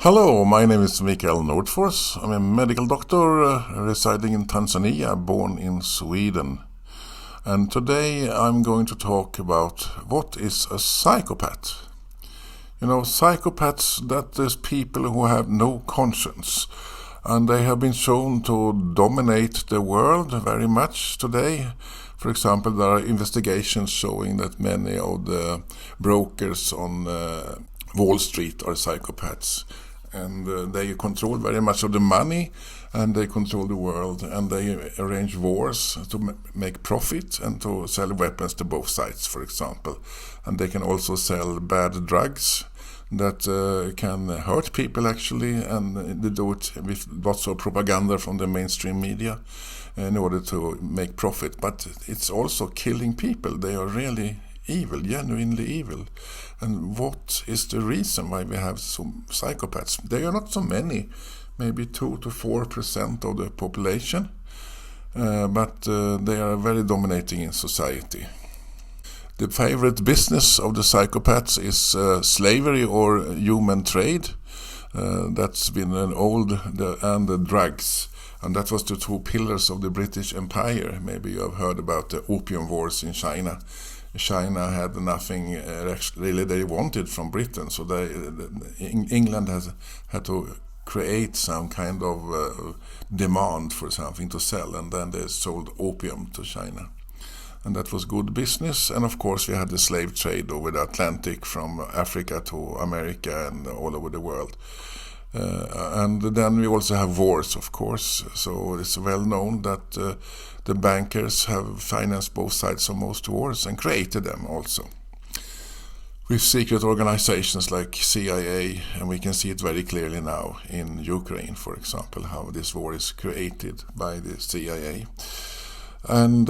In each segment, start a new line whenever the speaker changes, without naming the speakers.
Hello, my name is Mikael Nordfors. I'm a medical doctor residing in Tanzania, born in Sweden. And today I'm going to talk about what is a psychopath. You know, psychopaths, that is people who have no conscience. And they have been shown to dominate the world very much today. For example, there are investigations showing that many of the brokers on Wall Street are psychopaths. And they control very much of the money, and they control the world, and they arrange wars to make profit and to sell weapons to both sides, for example. And they can also sell bad drugs that can hurt people, actually, and they do it with lots of propaganda from the mainstream media in order to make profit. But it's also killing people. They are really evil, genuinely evil. And what is the reason why we have some psychopaths? They are not so many, maybe 2 to 4% of the population, but they are very dominating in society. The favorite business of the psychopaths is slavery or human trade. That's been an old, and the drugs. And that was the two pillars of the British Empire. Maybe you have heard about the opium wars in China. China had nothing really they wanted from Britain, so England had to create some kind of demand for something to sell, and then they sold opium to China. And that was good business. And of course we had the slave trade over the Atlantic from Africa to America and all over the world. And then we also have wars, of course. So it's well known that the bankers have financed both sides of most wars and created them also, with secret organizations like CIA, and we can see it very clearly now in Ukraine, for example, how this war is created by the CIA, and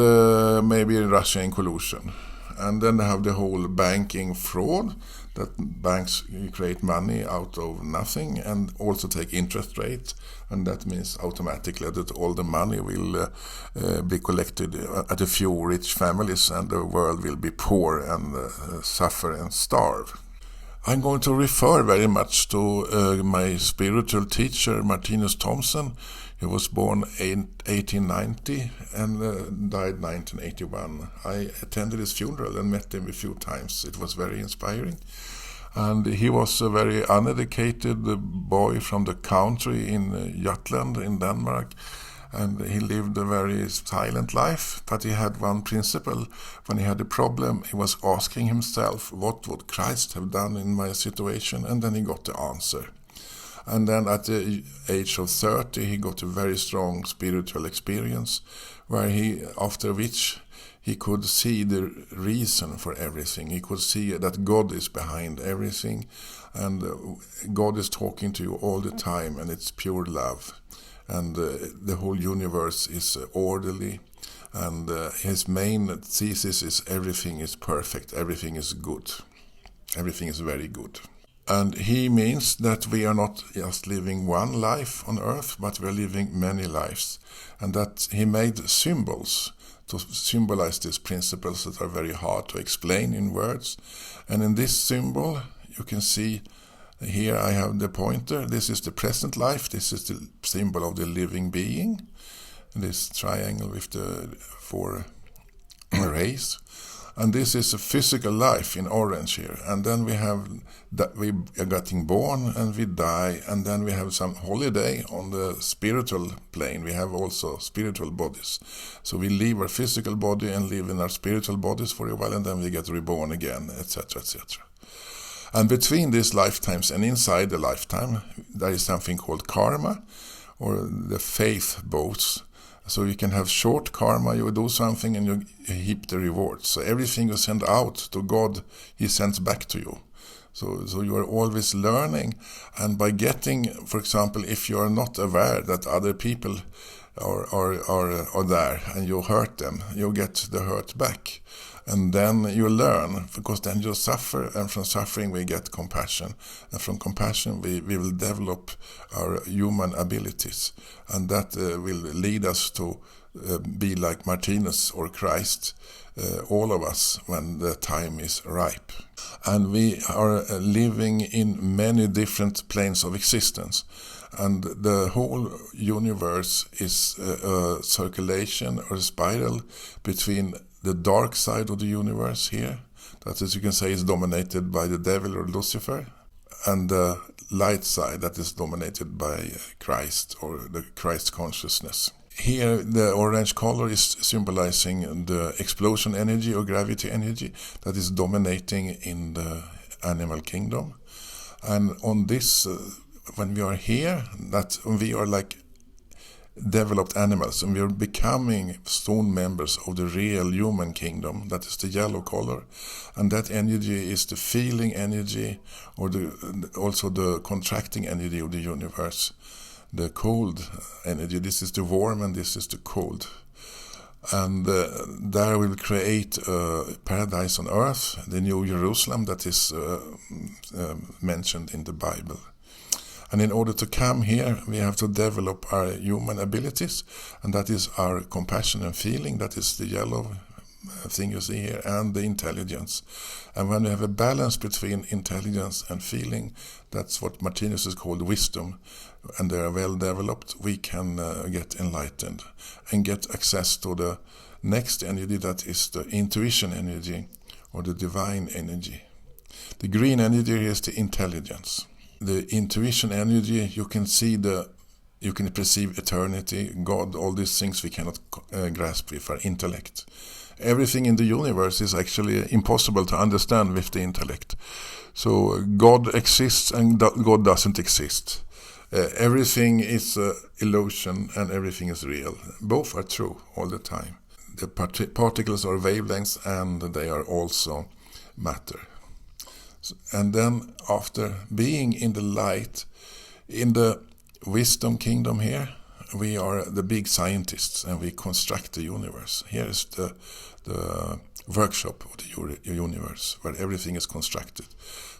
maybe Russia in collusion. And then they have the whole banking fraud, that banks create money out of nothing and also take interest rate, and that means automatically that all the money will be collected at a few rich families, and the world will be poor and suffer and starve. I'm going to refer very much to my spiritual teacher, Martinus Thompson. He was born in 1890 and died 1981. I attended his funeral and met him a few times. It was very inspiring. And he was a very uneducated boy from the country in Jutland in Denmark. And he lived a very silent life, but he had one principle. When he had a problem, he was asking himself, what would Christ have done in my situation? And then he got the answer. And then at the age of 30, he got a very strong spiritual experience, where after which he could see the reason for everything. He could see that God is behind everything, and God is talking to you all the time, and it's pure love. And the whole universe is orderly, and his main thesis is everything is perfect, everything is good, everything is very good. And he means that we are not just living one life on earth, but we are living many lives, and that he made symbols to symbolize these principles that are very hard to explain in words. And in this symbol you can see, here I have the pointer. This is the present life. This is the symbol of the living being. This triangle with the 4 rays. And this is a physical life in orange here. And then we have that we are getting born and we die. And then we have some holiday on the spiritual plane. We have also spiritual bodies. So we leave our physical body and live in our spiritual bodies for a while, and then we get reborn again, etc., etc. And between these lifetimes and inside the lifetime, there is something called karma, or the faith boats. So you can have short karma, you do something and you heap the rewards. So everything you send out to God, he sends back to you. So you are always learning, and by getting, for example, if you are not aware that other people are there and you hurt them, you get the hurt back. And then you learn, because then you suffer, and from suffering we get compassion. And from compassion we will develop our human abilities. And that will lead us to be like Martinus or Christ, all of us, when the time is ripe. And we are living in many different planes of existence. And the whole universe is a circulation or a spiral between the dark side of the universe here, that is, you can say, is dominated by the devil or Lucifer, and the light side that is dominated by Christ or the Christ consciousness. Here the orange color is symbolizing the explosion energy or gravity energy that is dominating in the animal kingdom. And on this, when we are here, that we are like developed animals, and we are becoming soon members of the real human kingdom, that is the yellow color. And that energy is the feeling energy, or also the contracting energy of the universe. The cold energy, this is the warm and this is the cold. And there we will create a paradise on earth, the New Jerusalem that is mentioned in the Bible. And in order to come here, we have to develop our human abilities, and that is our compassion and feeling, that is the yellow thing you see here, and the intelligence. And when we have a balance between intelligence and feeling, that's what Martinus is called wisdom, and they are well developed, we can get enlightened and get access to the next energy, that is the intuition energy or the divine energy. The green energy is the intelligence. The intuition energy, you can perceive eternity, God, all these things we cannot grasp with our intellect. Everything in the universe is actually impossible to understand with the intellect. So God exists and God doesn't exist. Everything is illusion and everything is real. Both are true all the time. The particles are wavelengths and they are also matter. And then after being in the light, in the wisdom kingdom here, we are the big scientists and we construct the universe. Here is the workshop of the universe where everything is constructed.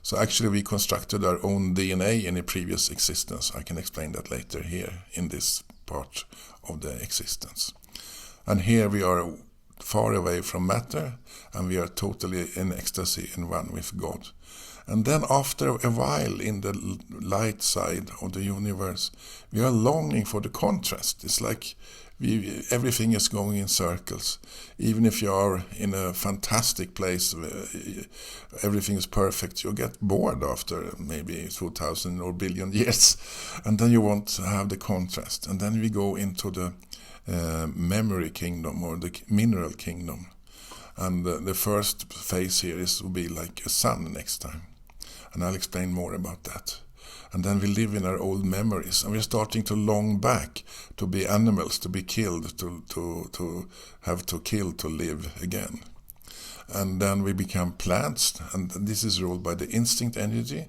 So actually we constructed our own DNA in a previous existence. I can explain that later here in this part of the existence. And here we are far away from matter, and we are totally in ecstasy in one with God. And then after a while in the light side of the universe, we are longing for the contrast. It's like everything is going in circles. Even if you are in a fantastic place, everything is perfect, you get bored after maybe 2,000 or billion years. And then you want to have the contrast. And then we go into the memory kingdom or the mineral kingdom. And the first phase here will be like a sun next time. And I'll explain more about that. And then we live in our old memories, and we're starting to long back to be animals, to be killed, to have to kill to live again. And then we become plants, and this is ruled by the instinct energy,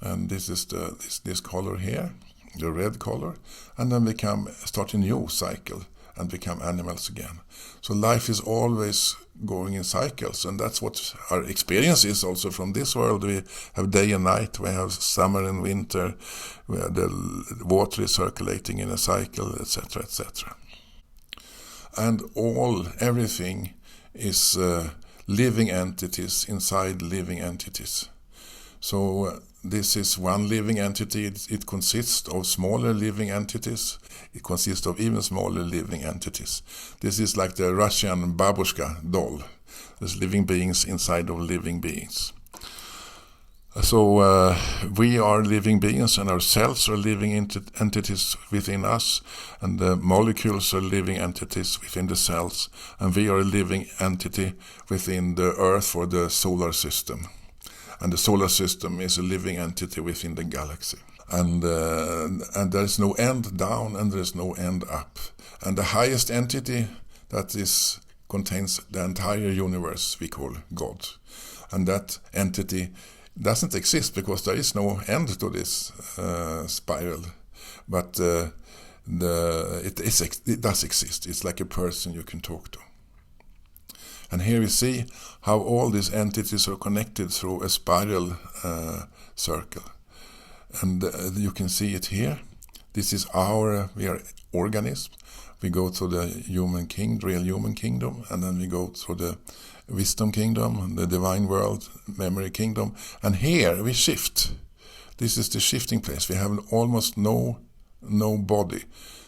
and this is this color here, the red color, and then we start a new cycle and become animals again. So life is always going in cycles, and that's what our experience is also from this world. We have day and night, we have summer and winter, where the water is circulating in a cycle, etc., etc. And everything is living entities inside living entities. So this is one living entity. It consists of smaller living entities. It consists of even smaller living entities. This is like the Russian babushka doll. There's living beings inside of living beings. So we are living beings, and our cells are living entities within us, and the molecules are living entities within the cells, and we are a living entity within the Earth or the solar system. And the solar system is a living entity within the galaxy. And there is no end down and there is no end up. And the highest entity that contains the entire universe we call God. And that entity doesn't exist because there is no end to this spiral. But it does exist. It's like a person you can talk to. And here we see how all these entities are connected through a spiral circle. And you can see it here. This is we are organisms. We go to the real human kingdom, and then we go to the wisdom kingdom, the divine world, memory kingdom. And here we shift. This is the shifting place. We have almost no body.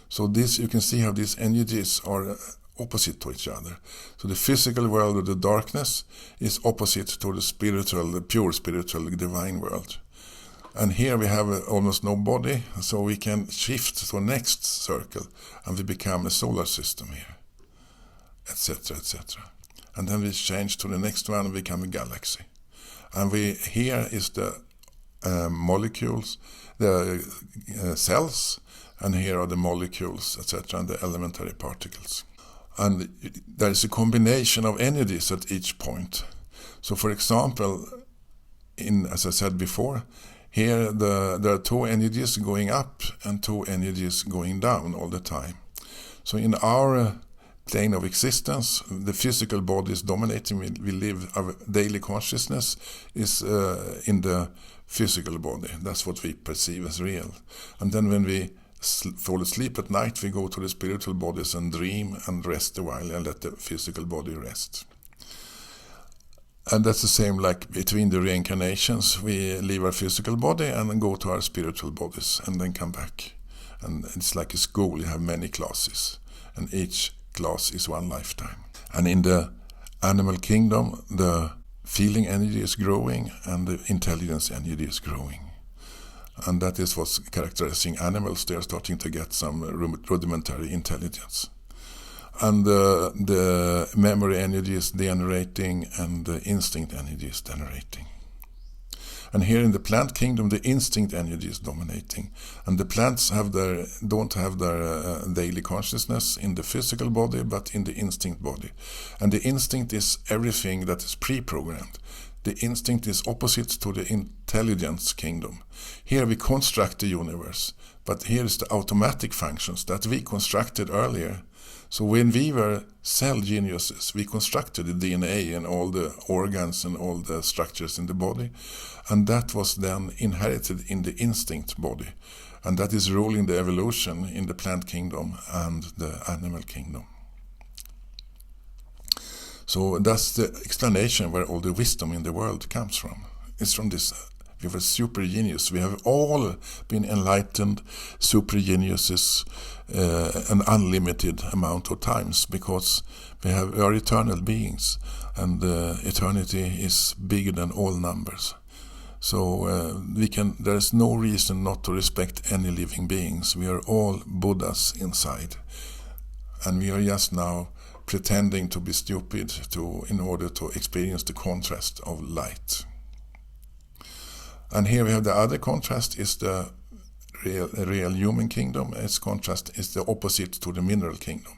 So this, you can see how these energies are opposite to each other. So the physical world of the darkness is opposite to the pure spiritual, divine world. And here we have almost no body, so we can shift to the next circle, and we become a solar system here, etc., etc. And then we change to the next one and become a galaxy. And here is the molecules, the cells, and here are the molecules, etc., and the elementary particles. And there is a combination of energies at each point. So, for example, as I said before, here there are two energies going up and two energies going down all the time. So in our plane of existence, the physical body is dominating. We live, our daily consciousness is in the physical body. That's what we perceive as real. And then when we fall asleep at night, we go to the spiritual bodies and dream and rest a while and let the physical body rest. And that's the same like between the reincarnations. We leave our physical body and then go to our spiritual bodies and then come back. And it's like a school, you have many classes, and each class is one lifetime. And in the animal kingdom, the feeling energy is growing and the intelligence energy is growing. And that is what's characterizing animals. They are starting to get some rudimentary intelligence. And the memory energy is generating and the instinct energy is generating. And here in the plant kingdom, the instinct energy is dominating. And the plants don't have their daily consciousness in the physical body, but in the instinct body. And the instinct is everything that is pre-programmed. The instinct is opposite to the intelligence kingdom. Here we construct the universe, but here is the automatic functions that we constructed earlier. So when we were cell geniuses, we constructed the DNA and all the organs and all the structures in the body, and that was then inherited in the instinct body, and that is ruling the evolution in the plant kingdom and the animal kingdom. So that's the explanation where all the wisdom in the world comes from. It's from this. We were super genius. We have all been enlightened super geniuses an unlimited amount of times, because we are eternal beings, and eternity is bigger than all numbers. So there is no reason not to respect any living beings. We are all Buddhas inside, and we are just now pretending to be stupid in order to experience the contrast of light. And here we have the other contrast is the real human kingdom. Its contrast is the opposite to the mineral kingdom.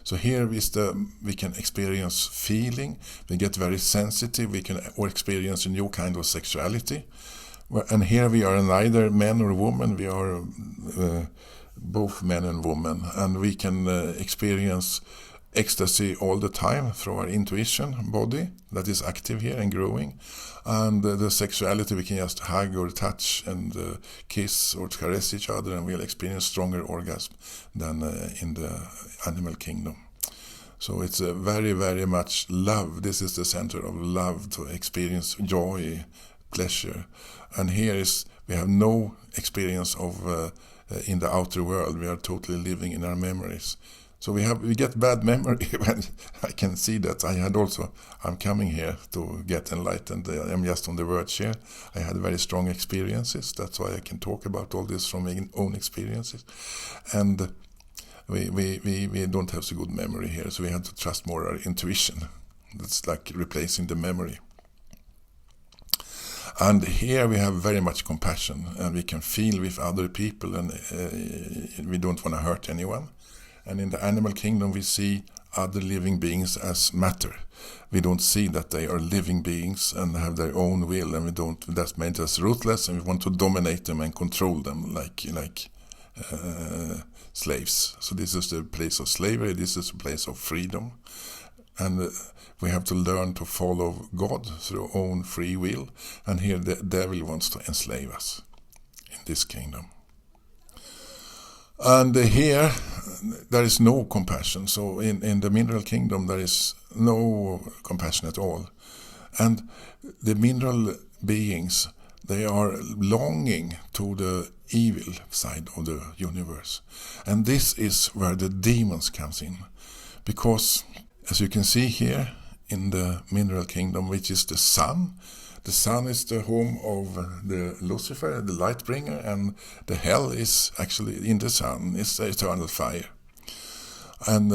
So here we can experience feeling, we get very sensitive, we can experience a new kind of sexuality. And here we are neither man or woman, we are both men and women, and we can experience ecstasy all the time through our intuition body that is active here and growing. And the sexuality, we can just hug or touch and kiss or caress each other, and we'll experience stronger orgasm than in the animal kingdom. So it's very, very much love. This is the center of love, to experience joy, pleasure. And here we have no experience of in the outer world. We are totally living in our memories. So we get bad memory when I can see that. I'm coming here to get enlightened. I'm just on the verge here. I had very strong experiences. That's why I can talk about all this from my own experiences. And we don't have so good memory here, so we have to trust more our intuition. That's like replacing the memory. And here we have very much compassion, and we can feel with other people, and we don't want to hurt anyone. And in the animal kingdom, we see other living beings as matter. We don't see that they are living beings and have their own will, and that makes us ruthless, and we want to dominate them and control them like slaves. So this is the place of slavery, this is the place of freedom. And we have to learn to follow God through our own free will. And here the devil wants to enslave us in this kingdom. And here there is no compassion. So in the mineral kingdom there is no compassion at all. And the mineral beings, they are longing to the evil side of the universe. And this is where the demons comes in. Because, as you can see here, in the mineral kingdom, which is the sun is the home of the Lucifer, the light bringer, and the hell is actually in the sun, it's the eternal fire. And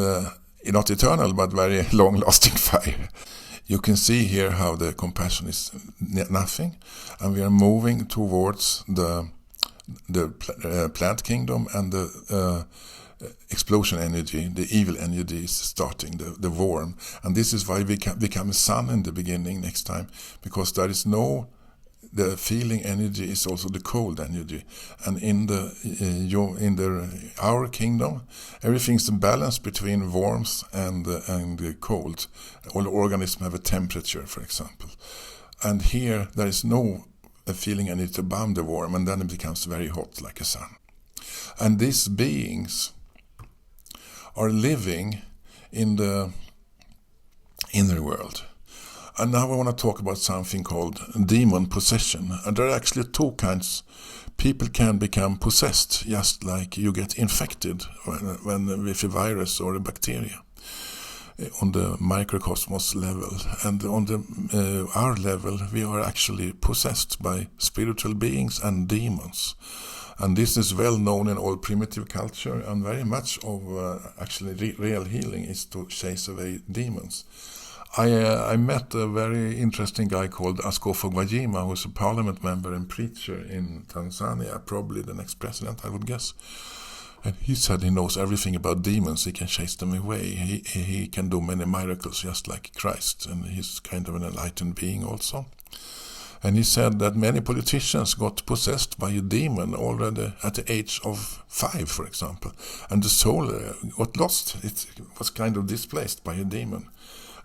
not eternal, but very long-lasting fire. You can see here how the compassion is nothing, and we are moving towards the plant kingdom, and the explosion energy, the evil energy is starting, the worm. And this is why we become a sun in the beginning next time, because there is the feeling energy is also the cold energy. And in our kingdom, everything's a balance between warmth and the cold. All organisms have a temperature, for example. And here there is no feeling energy above the warm, and then it becomes very hot like a sun. And these beings are living in the inner world. And now I want to talk about something called demon possession. And there are actually two kinds. People can become possessed, just like you get infected with a virus or a bacteria on the microcosmos level. And on the our level, we are actually possessed by spiritual beings and demons. And this is well known in all primitive culture, and very much of actually real healing is to chase away demons. I met a very interesting guy called Askofu Gwajima, who is a parliament member and preacher in Tanzania, probably the next president, I would guess. And he said he knows everything about demons, he can chase them away. He can do many miracles just like Christ, and he's kind of an enlightened being also. And he said that many politicians got possessed by a demon already at the age of 5, for example. And the soul got lost. It was kind of displaced by a demon.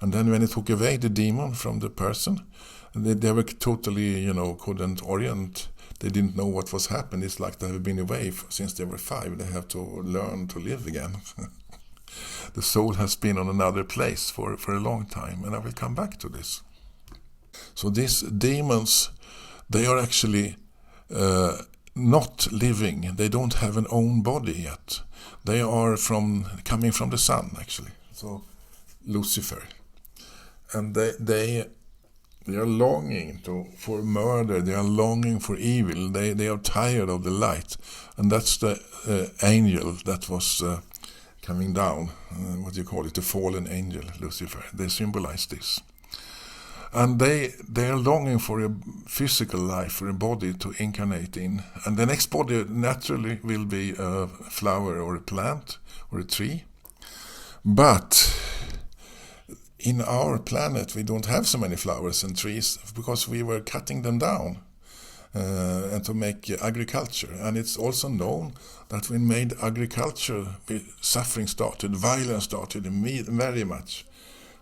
And then when it took away the demon from the person, they were totally, couldn't orient. They didn't know what was happening. It's like they have been away since they were 5. They have to learn to live again. The soul has been on another place for a long time. And I will come back to this. So these demons, they are actually not living. They don't have an own body yet. They are coming from the sun, actually. So Lucifer. And they are longing for murder. They are longing for evil. They are tired of the light. And that's the angel that was coming down. What do you call it? The fallen angel, Lucifer. They symbolize this. And they are longing for a physical life, for a body to incarnate in. And the next body naturally will be a flower or a plant or a tree. But in our planet we don't have so many flowers and trees because we were cutting them down and to make agriculture. And it's also known that when made agriculture, suffering started, violence started very much.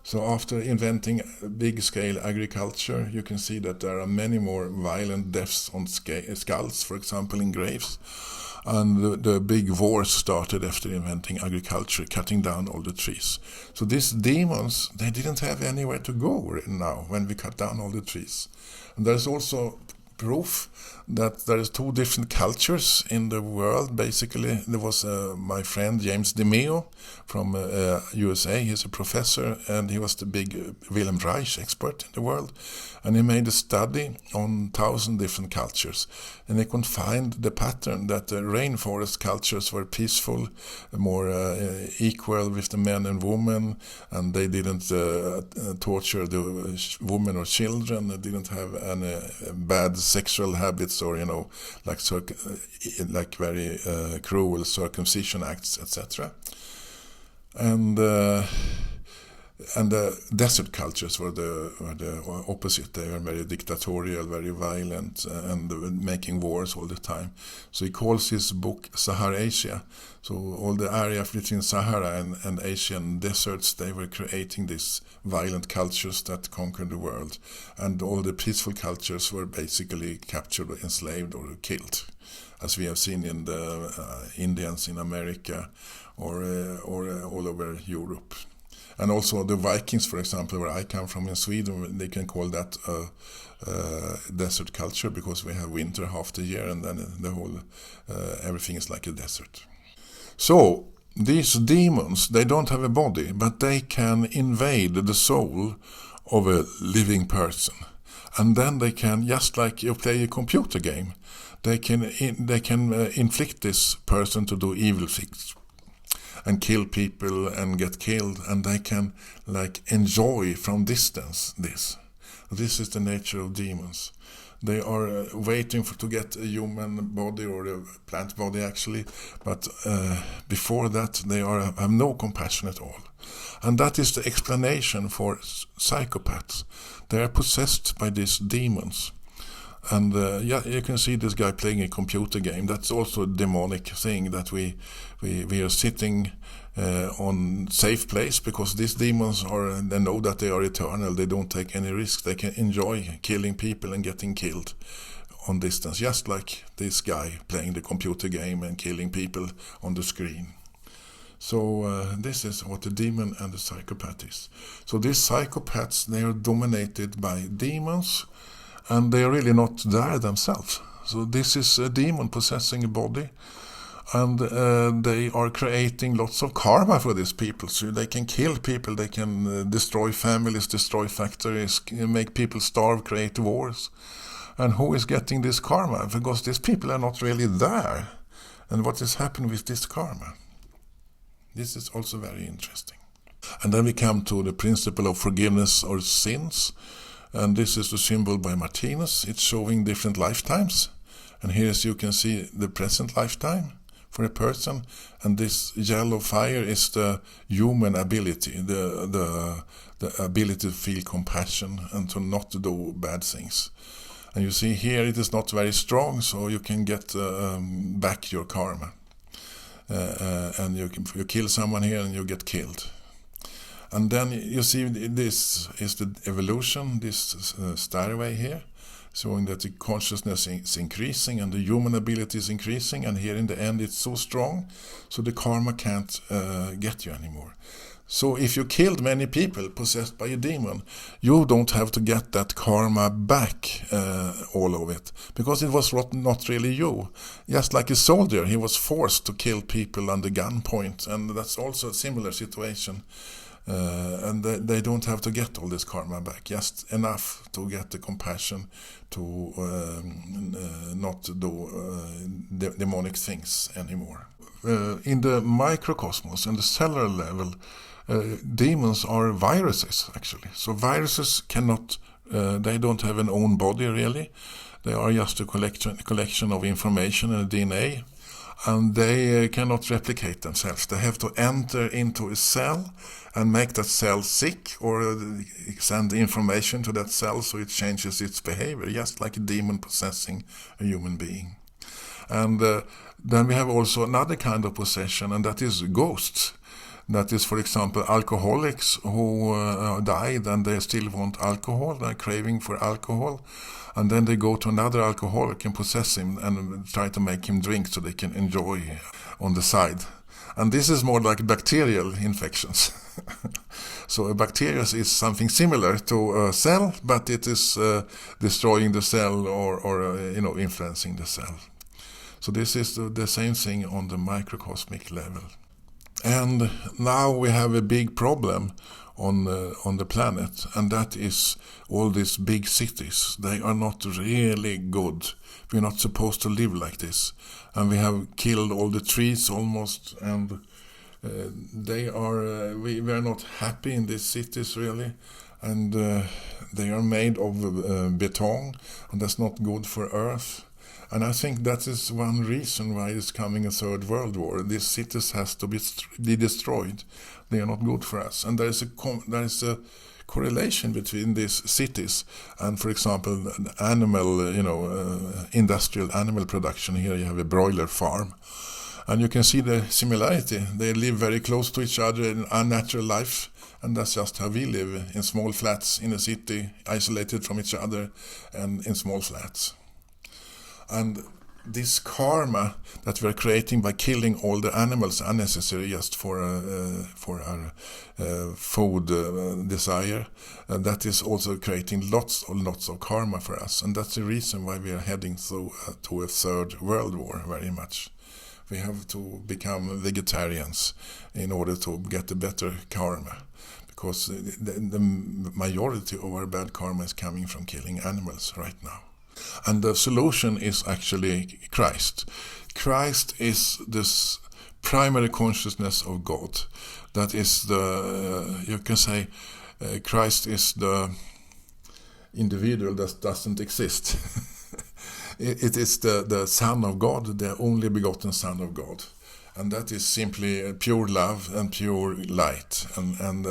So after inventing big-scale agriculture, you can see that there are many more violent deaths on skulls, for example, in graves. And the big wars started after inventing agriculture, cutting down all the trees. So these demons, they didn't have anywhere to go now when we cut down all the trees. And there's also proof that there is 2 different cultures in the world. Basically, there was my friend James DeMeo from USA. He's a professor, and he was the big Wilhelm Reich expert in the world. And he made a study on 1,000 different cultures. And he could find the pattern that the rainforest cultures were peaceful, more equal with the men and women, and they didn't torture the women or children. They didn't have any bad sexual habits or, like very cruel circumcision acts, etc. And And the desert cultures were the opposite. They were very dictatorial, very violent, and making wars all the time. So he calls his book Sahara-Asia. So all the area between Sahara and Asian deserts, they were creating these violent cultures that conquered the world. And all the peaceful cultures were basically captured, enslaved, or killed, as we have seen in the Indians in America or all over Europe. And also the Vikings, for example, where I come from in Sweden, they can call that a desert culture because we have winter half the year and then the whole, everything is like a desert. So these demons, they don't have a body, but they can invade the soul of a living person. And then they can, just like you play a computer game, they can inflict this person to do evil things and kill people and get killed, and they can like enjoy from distance this. This is the nature of demons. They are waiting to get a human body or a plant body actually, but before that they have no compassion at all. And that is the explanation for psychopaths. They are possessed by these demons. And you can see this guy playing a computer game. That's also a demonic thing, that we are sitting on safe place because these demons they know that they are eternal. They don't take any risks. They can enjoy killing people and getting killed on distance, just like this guy playing the computer game and killing people on the screen. So this is what the demon and the psychopath is. So these psychopaths, they are dominated by demons, and they are really not there themselves. So this is a demon possessing a body, and they are creating lots of karma for these people. So they can kill people, they can destroy families, destroy factories, make people starve, create wars. And who is getting this karma? Because these people are not really there. And what is happening with this karma? This is also very interesting. And then we come to the principle of forgiveness or sins. And this is the symbol by Martinez. It's showing different lifetimes. And here, as you can see, the present lifetime for a person. And this yellow fire is the human ability, the ability to feel compassion and to not do bad things. And you see here it is not very strong, so you can get back your karma. And you kill someone here and you get killed. And then you see this is the evolution, this stairway here, showing that the consciousness is increasing and the human ability is increasing, and here in the end it's so strong, so the karma can't get you anymore. So if you killed many people possessed by a demon, you don't have to get that karma back, all of it, because it was not really you. Just like a soldier, he was forced to kill people under gunpoint, and that's also a similar situation. And they don't have to get all this karma back, just enough to get the compassion to not do demonic things anymore. In the microcosmos and the cellular level, demons are viruses actually. So viruses cannot, they don't have an own body really. They are just a collection of information and DNA. And they cannot replicate themselves. They have to enter into a cell and make that cell sick, or send information to that cell so it changes its behavior, just like a demon possessing a human being. And then we have also another kind of possession, and that is ghosts. That is, for example, alcoholics who died and they still want alcohol, they're craving for alcohol. And then they go to another alcoholic and possess him and try to make him drink so they can enjoy on the side. And this is more like bacterial infections. So a bacteria is something similar to a cell, but it is destroying the cell or influencing the cell. So this is the same thing on the microcosmic level. And now we have a big problem on the planet, and that is all these big cities. They are not really good. We're not supposed to live like this. And we have killed all the trees almost, and we are not happy in these cities really. And they are made of beton, and that's not good for Earth. And I think that is one reason why it's coming a third world war. These cities has to be destroyed. They are not good for us. And there is a correlation between these cities and, for example, animal, industrial animal production. Here you have a broiler farm. And you can see the similarity. They live very close to each other in unnatural life. And that's just how we live, in small flats in a city, isolated from each other and in small flats. And this karma that we're creating by killing all the animals unnecessary just for our food desire, that is also creating lots of karma for us. And that's the reason why we are heading to a third world war very much. We have to become vegetarians in order to get a better karma, because the majority of our bad karma is coming from killing animals right now. And the solution is actually Christ. Christ is this primary consciousness of God. That is you can say, Christ is the individual that doesn't exist. It is the Son of God, the only begotten Son of God. And that is simply pure love and pure light. And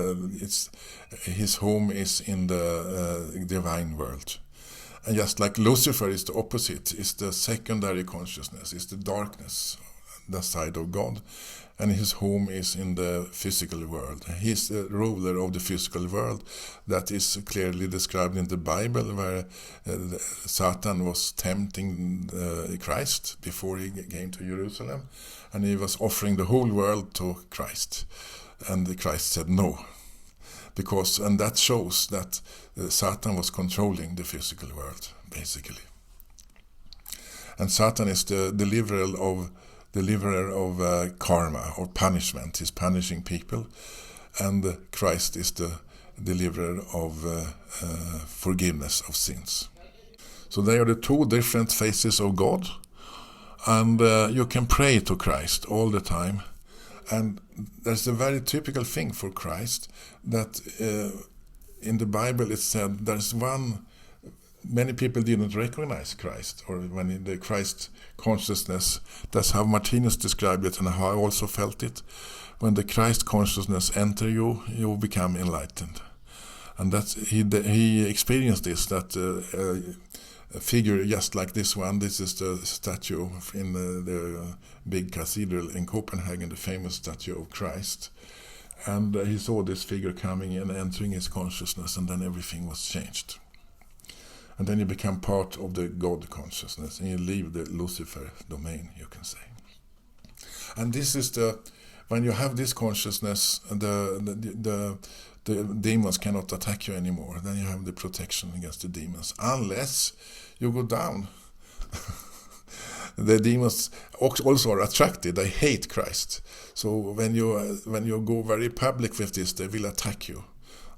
his home is in the divine world. And just like Lucifer is the opposite, is the secondary consciousness, is the darkness, the side of God. And his home is in the physical world. He's the ruler of the physical world. That is clearly described in the Bible, where Satan was tempting Christ before he came to Jerusalem. And he was offering the whole world to Christ. And Christ said no. And that shows that Satan was controlling the physical world, basically. And Satan is the deliverer of karma, or punishment. He's punishing people. And Christ is the deliverer of forgiveness of sins. So they are the two different faces of God. And you can pray to Christ all the time. And there's a very typical thing for Christ, that in the Bible it said many people didn't recognize Christ, or when in the Christ consciousness, that's how Martinez described it and how I also felt it. When the Christ consciousness enter you, you become enlightened. And that's he experienced this, that a figure just like this one. This is the statue in the big cathedral in Copenhagen, the famous statue of Christ. And he saw this figure coming and entering his consciousness, and then everything was changed. And then you become part of the God consciousness, and you leave the Lucifer domain, you can say. And this is when you have this consciousness, the demons cannot attack you anymore. Then you have the protection against the demons, unless you go down. The demons also are attracted. They hate Christ. So when you go very public with this, they will attack you.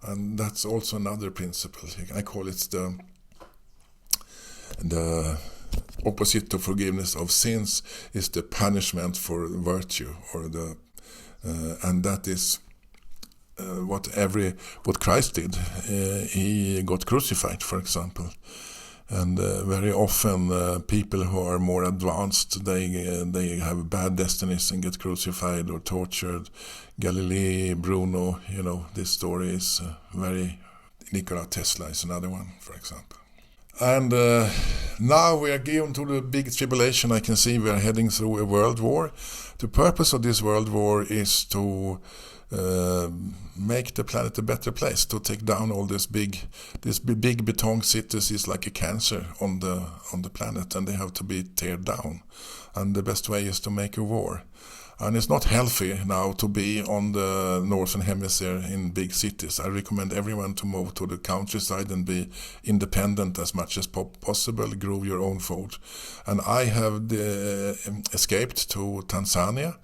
And that's also another principle. I call it the opposite to forgiveness of sins is the punishment for virtue, and that is what Christ did. He got crucified, for example. And very often people who are more advanced, they have bad destinies and get crucified or tortured. Galilei, Bruno, this story is Nikola Tesla is another one, for example. And now we are given to the big tribulation. I can see we are heading through a world war. The purpose of this world war is to make the planet a better place, to take down all this big beton cities is like a cancer on the planet, and they have to be teared down. And the best way is to make a war. And it's not healthy now to be on the northern hemisphere in big cities. I recommend everyone to move to the countryside and be independent as much as possible, grow your own food. And I have escaped to Tanzania,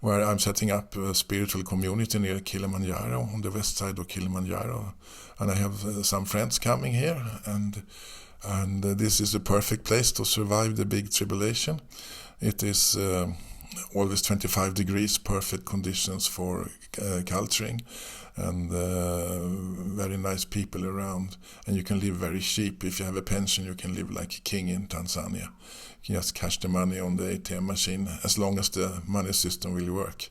where I'm setting up a spiritual community near Kilimanjaro, on the west side of Kilimanjaro. And I have some friends coming here, and this is the perfect place to survive the big tribulation. It is always 25 degrees, perfect conditions for culturing, and very nice people around. And you can live very cheap. If you have a pension, you can live like a king in Tanzania. You can just cash the money on the ATM machine as long as the money system will work.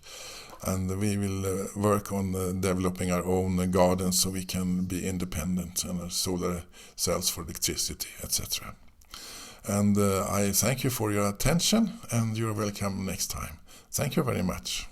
And we will work on developing our own gardens so we can be independent, and solar cells for electricity, etc. And I thank you for your attention, and you're welcome next time. Thank you very much.